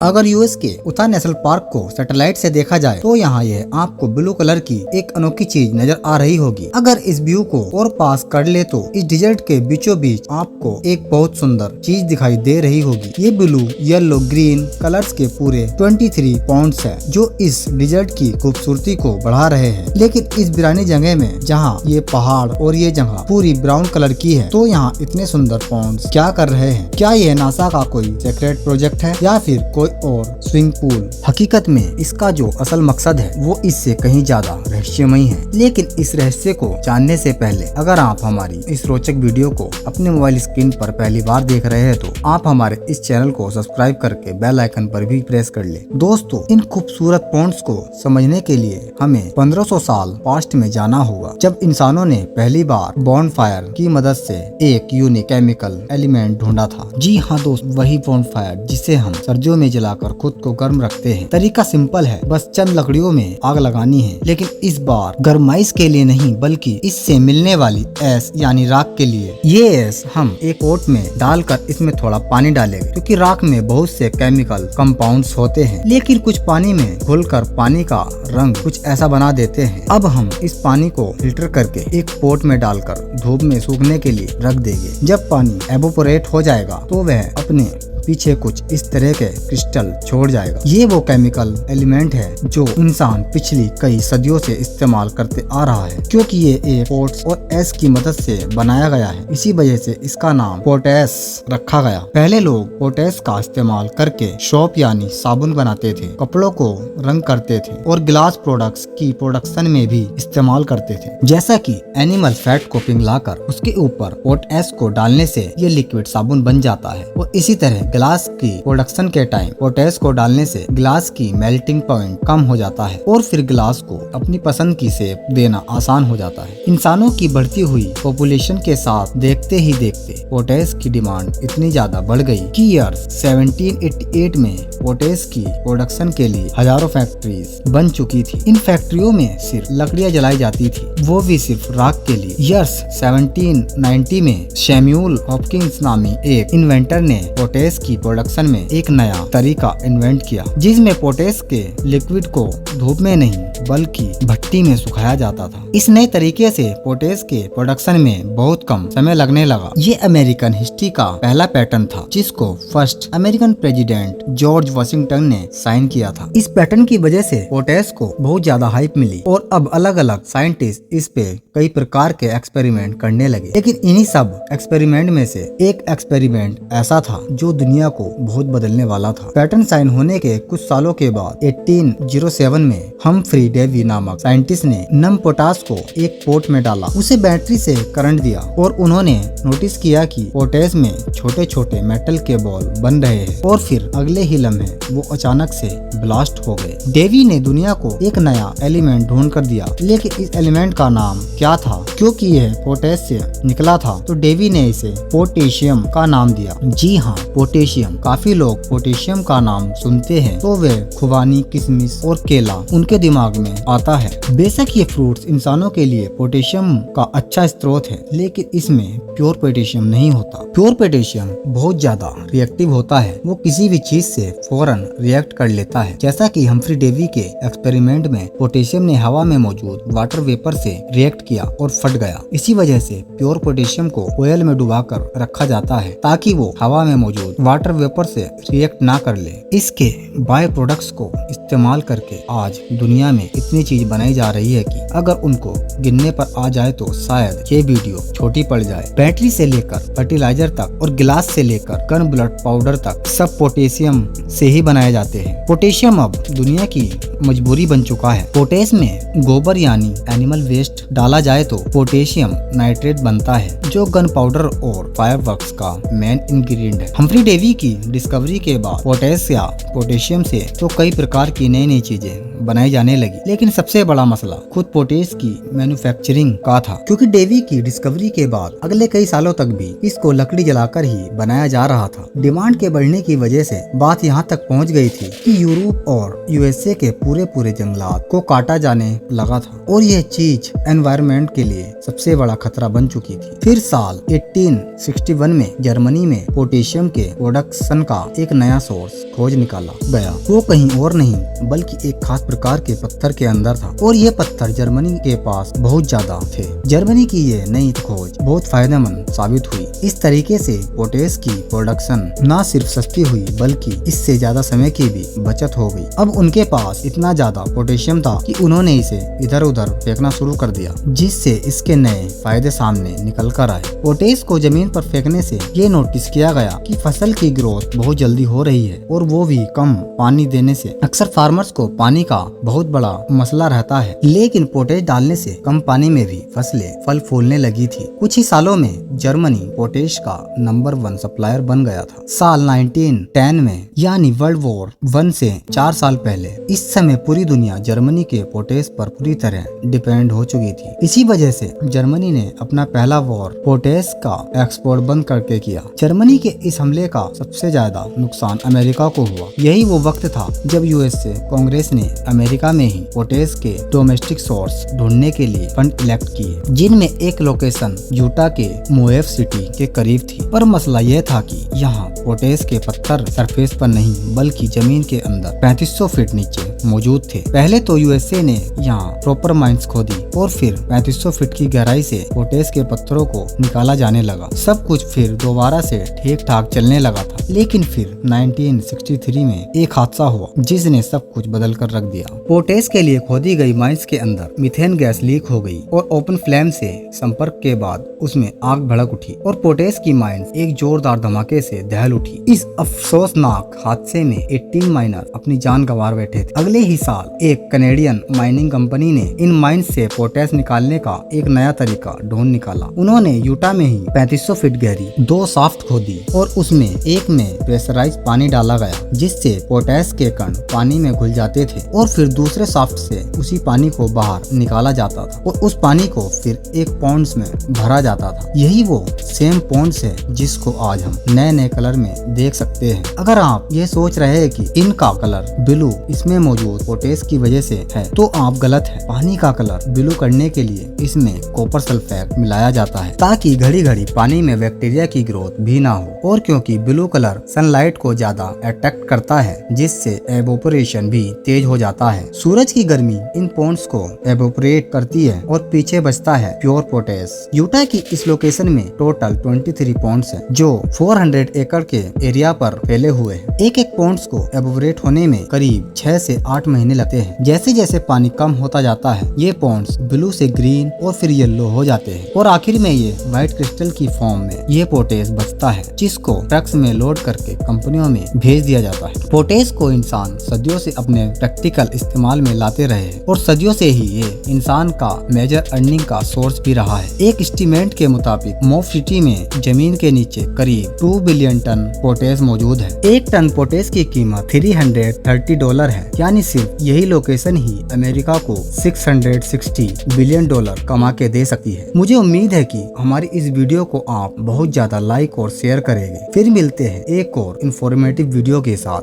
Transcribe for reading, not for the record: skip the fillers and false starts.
अगर यूएस के उता नेशनल पार्क को सैटेलाइट से देखा जाए तो यहाँ ये आपको ब्लू कलर की एक अनोखी चीज नजर आ रही होगी। अगर इस व्यू को और पास कर ले तो इस डिजर्ट के बीचों बीच आपको एक बहुत सुंदर चीज दिखाई दे रही होगी। ये ब्लू येलो ग्रीन कलर्स के पूरे 23 पॉइंट्स है जो इस डिजर्ट की खूबसूरती को बढ़ा रहे हैं। लेकिन इस वीरानी जगह में जहाँ ये पहाड़ और ये जगह पूरी ब्राउन कलर की है तो यहाँ इतने सुंदर पॉइंट्स क्या कर रहे हैं? क्या ये नासा का कोई सीक्रेट प्रोजेक्ट है या फिर कोई और स्विमिंग पूल? हकीकत में इसका जो असल मकसद है वो इससे कहीं ज्यादा रहस्यमयी है। लेकिन इस रहस्य को जानने से पहले अगर आप हमारी इस रोचक वीडियो को अपने मोबाइल स्क्रीन पर पहली बार देख रहे हैं तो आप हमारे इस चैनल को सब्सक्राइब करके बेल आइकन पर भी प्रेस कर ले। दोस्तों, इन खूबसूरत पॉइंट्स को समझने के लिए हमें 1500 साल पास्ट में जाना होगा, जब इंसानों ने पहली बार बॉनफायर की मदद से एक यूनिक केमिकल एलिमेंट ढूंढा था। जी हाँ दोस्त, वही बॉनफायर जिसे हम सर्दियों में जलाकर खुद को गर्म रखते हैं। तरीका सिंपल है, बस चंद लकड़ियों में आग लगानी है। लेकिन इस बार गर्माइश के लिए नहीं बल्कि इससे मिलने वाली ऐश यानी राख के लिए। ये ऐश हम एक पोट में डालकर इसमें थोड़ा पानी डालेंगे क्योंकि राख में बहुत से केमिकल कंपाउंड्स होते हैं। लेकिन कुछ पानी में घुलकर पानी का रंग कुछ ऐसा बना देते हैं। अब हम इस पानी को फिल्टर करके एक पोट में डालकर धूप में सूखने के लिए रख देंगे। जब पानी एवोपोरेट हो जाएगा तो वह अपने पीछे कुछ इस तरह के क्रिस्टल छोड़ जाएगा। ये वो केमिकल एलिमेंट है जो इंसान पिछली कई सदियों से इस्तेमाल करते आ रहा है, क्योंकि ये एक पोट्स और एस की मदद से बनाया गया है। इसी वजह से इसका नाम पोटेस रखा गया। पहले लोग पोटेस का इस्तेमाल करके सोप यानी साबुन बनाते थे, कपड़ों को रंग करते थे और ग्लास प्रोडक्ट्स की प्रोडक्शन में भी इस्तेमाल करते थे। जैसा कि एनिमल फैट को पिघलाकर उसके ऊपर पोटेस को डालने से ये लिक्विड साबुन बन जाता है। और इसी तरह ग्लास की प्रोडक्शन के टाइम पोटेस को डालने से ग्लास की मेल्टिंग पॉइंट कम हो जाता है और फिर ग्लास को अपनी पसंद की शेप देना आसान हो जाता है। इंसानों की बढ़ती हुई पॉपुलेशन के साथ देखते ही देखते पोटेस की डिमांड इतनी ज्यादा बढ़ गई कि ईयर 1788 में पोटेस की प्रोडक्शन के लिए हजारों फैक्ट्रीज बन चुकी थी। इन फैक्ट्रियों में सिर्फ लकड़ियां जलाई जाती थी, वो भी सिर्फ राख के लिए। ईयर 1790 में सैमुअल हॉपकिंस नामी एक इन्वेंटर ने पोटेस की प्रोडक्शन में एक नया तरीका इन्वेंट किया, जिसमें पोटेस के लिक्विड को धूप में नहीं बल्कि भट्टी में सुखाया जाता था। इस नए तरीके से पोटेस के प्रोडक्शन में बहुत कम समय लगने लगा। ये अमेरिकन हिस्ट्री का पहला पैटर्न था जिसको first American president George Washington ने साइन किया था। इस पैटर्न की वजह से पोटेस को बहुत ज्यादा हाइप मिली और अब अलग अलग साइंटिस्ट इस पे कई प्रकार के एक्सपेरिमेंट करने लगे। लेकिन इन्हीं सब एक्सपेरिमेंट में से एक एक्सपेरिमेंट ऐसा था जो दुनिया को बहुत बदलने वाला था। पैटर्न साइन होने के कुछ सालों के बाद 1807 में हम्फ्री डेवी नामक साइंटिस्ट ने नम पोटास को एक पोट में डाला, उसे बैटरी से करंट दिया और उन्होंने नोटिस किया कि पोटेस में छोटे छोटे मेटल के बॉल बन रहे हैं और फिर अगले ही लम्हे वो अचानक से ब्लास्ट हो गए। डेवी ने दुनिया को एक नया एलिमेंट ढूंढ कर दिया। लेकिन इस एलिमेंट का नाम क्या था? क्योंकि यह पोटेस से निकला था तो डेवी ने इसे पोटेशियम का नाम दिया। जी हाँ, पोटेशियम। काफी लोग पोटेशियम का नाम सुनते हैं तो वे खुबानी, किशमिश और केला उनके दिमाग में आता है। बेशक ये फ्रूट्स इंसानों के लिए पोटेशियम का अच्छा स्रोत है, लेकिन इसमें प्योर पोटेशियम नहीं होता। प्योर पोटेशियम बहुत ज्यादा रिएक्टिव होता है, वो किसी भी चीज से फौरन रिएक्ट कर लेता है। जैसा कि हम्फ्री डेवी के एक्सपेरिमेंट में पोटेशियम ने हवा में मौजूद वाटर वेपर से रिएक्ट किया और फट गया। इसी वजह से प्योर पोटेशियम को ऑयल में डुबाकर रखा जाता है ताकि वो हवा में मौजूद वाटर वेपर से रिएक्ट ना कर ले। इसके बाय प्रोडक्ट्स को इस्तेमाल करके आज दुनिया में इतनी चीज बनाई जा रही है कि अगर उनको गिनने पर आ जाए तो शायद ये वीडियो छोटी पड़ जाए। बैटरी से लेकर फर्टिलाइजर तक और गिलास से लेकर गन ब्लड पाउडर तक सब पोटेशियम से ही बनाए जाते हैं। पोटेशियम अब दुनिया की मजबूरी बन चुका है। पोटेश में गोबर यानी एनिमल वेस्ट डाला जाए तो पोटेशियम नाइट्रेट बनता है जो गन पाउडर और फायरवर्क्स का मेन इंग्रेडिएंट है। हम्फ्री डेवी की डिस्कवरी के बाद पोटेश या पोटेशियम से तो कई प्रकार की नई नई चीजें बनाई जाने लगी। थी। लेकिन सबसे बड़ा मसला खुद पोटेश की मैन्युफैक्चरिंग का था, क्योंकि डेवी की डिस्कवरी के बाद अगले कई सालों तक भी इसको लकड़ी जलाकर ही बनाया जा रहा था। डिमांड के बढ़ने की वजह से बात यहाँ तक पहुँच गई थी कि यूरोप और यूएसए के पूरे जंगलात को काटा जाने लगा था और यह चीज एनवायरनमेंट के लिए सबसे बड़ा खतरा बन चुकी थी। फिर साल 1861 में जर्मनी में पोटेशियम के प्रोडक्शन का एक नया सोर्स खोज निकाला गया। वो कहीं और नहीं बल्कि एक खास प्रकार के पत्थर के अंदर था और ये पत्थर जर्मनी के पास बहुत ज्यादा थे। जर्मनी की ये नई खोज बहुत फायदेमंद साबित हुई। इस तरीके से पोटेश की प्रोडक्शन न सिर्फ सस्ती हुई बल्कि इससे ज्यादा समय की भी बचत हो गई। अब उनके पास इतना ज्यादा पोटेशियम था कि उन्होंने इसे इधर उधर फेंकना शुरू कर दिया, जिससे इसके नए फायदे सामने निकल कर आए। पोटेश को जमीन पर फेंकने से ये नोटिस किया गया कि फसल की ग्रोथ बहुत जल्दी हो रही है और वो भी कम पानी देने से। अक्सर फार्मर्स को पानी का बहुत बड़ा मसला रहता है, लेकिन पोटेश डालने से कम पानी में भी फसलें फल फूलने लगी थी। कुछ ही सालों में जर्मनी पोटेश का नंबर 1 सप्लायर बन गया था। साल 1910 में यानी वर्ल्ड वॉर 1 से 4 साल पहले इस समय पूरी दुनिया जर्मनी के पोटेश पर पूरी तरह डिपेंड हो चुकी थी। इसी वजह से जर्मनी ने अपना पहला वॉर पोटेश का एक्सपोर्ट बंद करके किया। जर्मनी के इस हमले का सबसे ज्यादा नुकसान अमेरिका को हुआ। यही वो वक्त था जब यूएसए कांग्रेस ने अमेरिका में ही पोटेश के डोमेस्टिक सोर्स ढूंढने के लिए फंड इलेक्ट किए, जिनमें एक लोकेशन यूटा के मोएफ सिटी के करीब थी। पर मसला यह था कि यहाँ पोटेश के पत्थर सरफेस पर नहीं बल्कि जमीन के अंदर 3500 फीट नीचे मौजूद थे। पहले तो यूएसए ने यहाँ प्रॉपर माइंस खोदी और फिर 3500 फीट की गहराई से पोटेश के पत्थरों को निकाला जाने लगा। सब कुछ फिर दोबारा से ठीक ठाक चलने लगा था। लेकिन फिर 1963 में एक हादसा हुआ जिसने सब कुछ बदल कर रख दिया। पोटेश के लिए खोदी गई माइंस के अंदर मीथेन गैस लीक हो गई और ओपन फ्लेम से संपर्क के बाद उसमें आग भड़क उठी और पोटेश की माइंस एक जोरदार धमाके से दहल उठी। इस अफसोसनाक हादसे में 18 माइनर अपनी जान गंवा बैठे थे। अगले ही साल एक कनेडियन माइनिंग कंपनी ने इन माइंस से पोटेश निकालने का एक नया तरीका ढूंढ निकाला। उन्होंने यूटा में ही 3500 फीट गहरी 2 शाफ्ट खोदी और उसमें एक में प्रेशराइज पानी डाला गया, जिससे पोटेश के कण पानी में घुल जाते थे और फिर दूसरे शाफ्ट से उसी पानी को बाहर निकाला जाता था और उस पानी को फिर एक पॉन्ड्स में भरा जाता था। यही वो सेम पॉन्ड्स है जिसको आज हम नए नए कलर में देख सकते हैं। अगर आप ये सोच रहे हैं कि इनका कलर ब्लू इसमें मौजूद पोटेश की वजह से है, तो आप गलत है। पानी का कलर ब्लू करने के लिए इसमें कॉपर सल्फेट मिलाया जाता है ताकि घड़ी घड़ी पानी में बैक्टीरिया की ग्रोथ भी ना हो, और क्योंकि ब्लू कलर सनलाइट को ज्यादा अट्रैक्ट करता है जिससे एवोपरेशन भी तेज हो जाता है। सूरज की गर्मी इन पॉन्ड्स को एवोपरेट करती है और पीछे बचता है प्योर पोटेश। यूटा की इस लोकेशन में टोटल 23 पॉन्ड्स हैं जो 400 एकड़ के एरिया पर फैले हुए हैं। एक एक पॉन्ड्स को एवोपरेट होने में करीब 6 से 8 महीने लगते हैं। जैसे जैसे पानी कम होता जाता है ये पॉन्ड्स ब्लू से ग्रीन और फिर येलो हो जाते हैं और आखिर में ये व्हाइट क्रिस्टल की फॉर्म में ये पोटेश बचता है, जिसको ट्रक्स में लोड करके कंपनियों में भेज दिया जाता है। पोटेश को इंसान सदियों से अपने प्रैक्टिकल इस्तेमाल में लाते रहे हैं और सदियों से ही ये इंसान का मेजर अर्निंग का सोर्स भी रहा है। एक एस्टीमेट के मुताबिक मोफ सिटी में जमीन के नीचे करीब 2 बिलियन टन पोटेश मौजूद है। एक टन पोटेश की कीमत $330 है, यानी सिर्फ यही लोकेशन ही अमेरिका को $660 बिलियन कमा के दे सकती है। मुझे उम्मीद है कि हमारी इस वीडियो को आप बहुत ज्यादा लाइक और शेयर करेंगे। फिर मिलते हैं एक और इन्फॉर्मेटिव वीडियो के साथ।